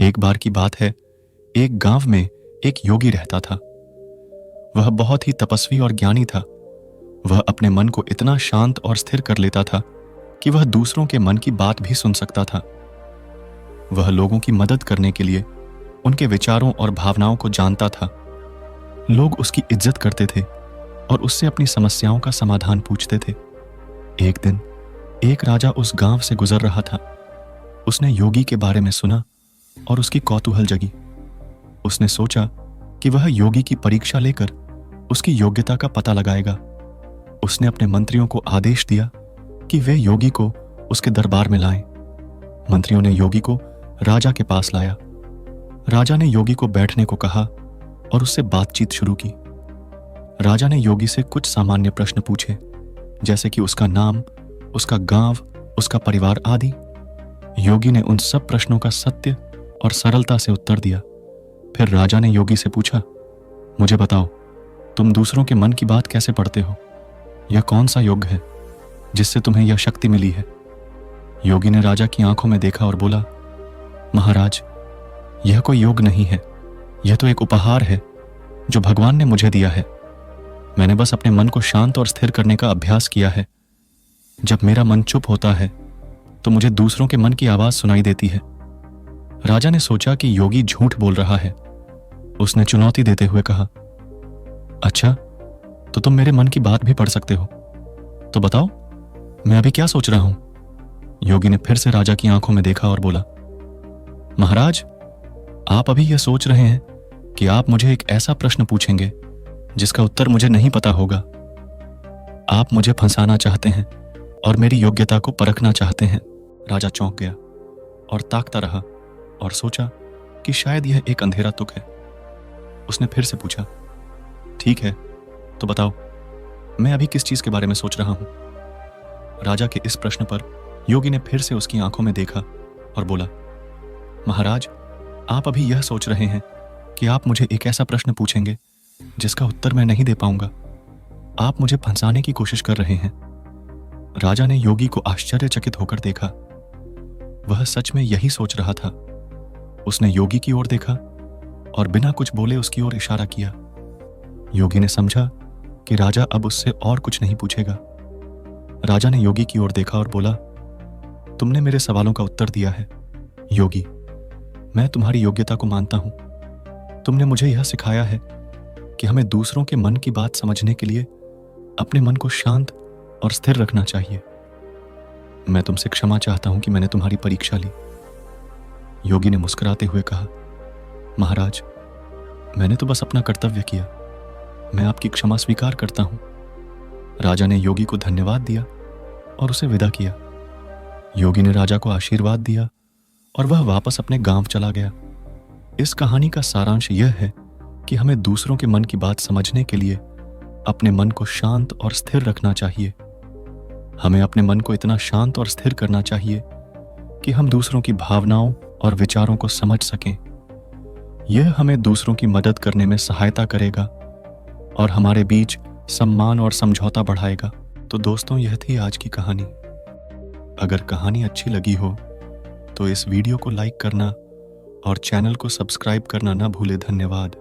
एक बार की बात है, एक गांव में एक योगी रहता था। वह बहुत ही तपस्वी और ज्ञानी था। वह अपने मन को इतना शांत और स्थिर कर लेता था कि वह दूसरों के मन की बात भी सुन सकता था। वह लोगों की मदद करने के लिए उनके विचारों और भावनाओं को जानता था। लोग उसकी इज्जत करते थे और उससे अपनी समस्याओं का समाधान पूछते थे। एक दिन एक राजा उस गांव से गुजर रहा था। उसने योगी के बारे में सुना और उसकी कौतूहल जगी। उसने सोचा कि वह योगी की परीक्षा लेकर उसकी योग्यता का पता लगाएगा। उसने अपने मंत्रियों को आदेश दिया कि वे योगी को उसके दरबार में लाएं। मंत्रियों ने योगी को राजा के पास लाया। राजा ने योगी को बैठने को कहा और उससे बातचीत शुरू की। राजा ने योगी से कुछ सामान्य प्रश्न पूछे, जैसे कि उसका नाम, उसका गांव, उसका परिवार आदि। योगी ने उन सब प्रश्नों का सत्य और सरलता से उत्तर दिया। फिर राजा ने योगी से पूछा, मुझे बताओ, तुम दूसरों के मन की बात कैसे पढ़ते हो? यह कौन सा योग है जिससे तुम्हें यह शक्ति मिली है? योगी ने राजा की आंखों में देखा और बोला, महाराज, यह कोई योग नहीं है। यह तो एक उपहार है जो भगवान ने मुझे दिया है। मैंने बस अपने मन को शांत और स्थिर करने का अभ्यास किया है। जब मेरा मन चुप होता है तो मुझे दूसरों के मन की आवाज सुनाई देती है। राजा ने सोचा कि योगी झूठ बोल रहा है। उसने चुनौती देते हुए कहा, अच्छा, तो तुम मेरे मन की बात भी पढ़ सकते हो। तो बताओ, मैं अभी क्या सोच रहा हूं? योगी ने फिर से राजा की आंखों में देखा और बोला, महाराज, आप अभी यह सोच रहे हैं कि आप मुझे एक ऐसा प्रश्न पूछेंगे जिसका उत्तर मुझे नहीं पता होगा। आप मुझे फंसाना चाहते हैं और मेरी योग्यता को परखना चाहते हैं। राजा चौंक गया और ताकता रहा और सोचा कि शायद यह एक अंधेरा तुक है। उसने फिर से पूछा, ठीक है, तो बताओ, मैं अभी किस चीज के बारे में सोच रहा हूं? राजा के इस प्रश्न पर योगी ने फिर से उसकी आंखों में देखा और बोला, महाराज, आप अभी यह सोच रहे हैं कि आप मुझे एक ऐसा प्रश्न पूछेंगे जिसका उत्तर मैं नहीं दे पाऊंगा। आप मुझे फंसाने की कोशिश कर रहे हैं। राजा ने योगी को आश्चर्यचकित होकर देखा। वह सच में यही सोच रहा था। उसने योगी की ओर देखा और बिना कुछ बोले उसकी ओर इशारा किया। योगी ने समझा कि राजा अब उससे और कुछ नहीं पूछेगा। राजा ने योगी की ओर देखा और बोला, तुमने मेरे सवालों का उत्तर दिया है। योगी, मैं तुम्हारी योग्यता को मानता हूं। तुमने मुझे यह सिखाया है कि हमें दूसरों के मन की बात समझने के लिए अपने मन को शांत और स्थिर रखना चाहिए। मैं तुमसे क्षमा चाहता हूं कि मैंने तुम्हारी परीक्षा ली। योगी ने मुस्कुराते हुए कहा, महाराज, मैंने तो बस अपना कर्तव्य किया। मैं आपकी क्षमा स्वीकार करता हूं। राजा ने योगी को धन्यवाद दिया और उसे विदा किया। योगी ने राजा को आशीर्वाद दिया और वह वापस अपने गांव चला गया। इस कहानी का सारांश यह है कि हमें दूसरों के मन की बात समझने के लिए अपने मन को शांत और स्थिर रखना चाहिए। हमें अपने मन को इतना शांत और स्थिर करना चाहिए कि हम दूसरों की भावनाओं और विचारों को समझ सकें। यह हमें दूसरों की मदद करने में सहायता करेगा और हमारे बीच सम्मान और समझौता बढ़ाएगा। तो दोस्तों, यह थी आज की कहानी। अगर कहानी अच्छी लगी हो तो इस वीडियो को लाइक करना और चैनल को सब्सक्राइब करना ना भूले। धन्यवाद।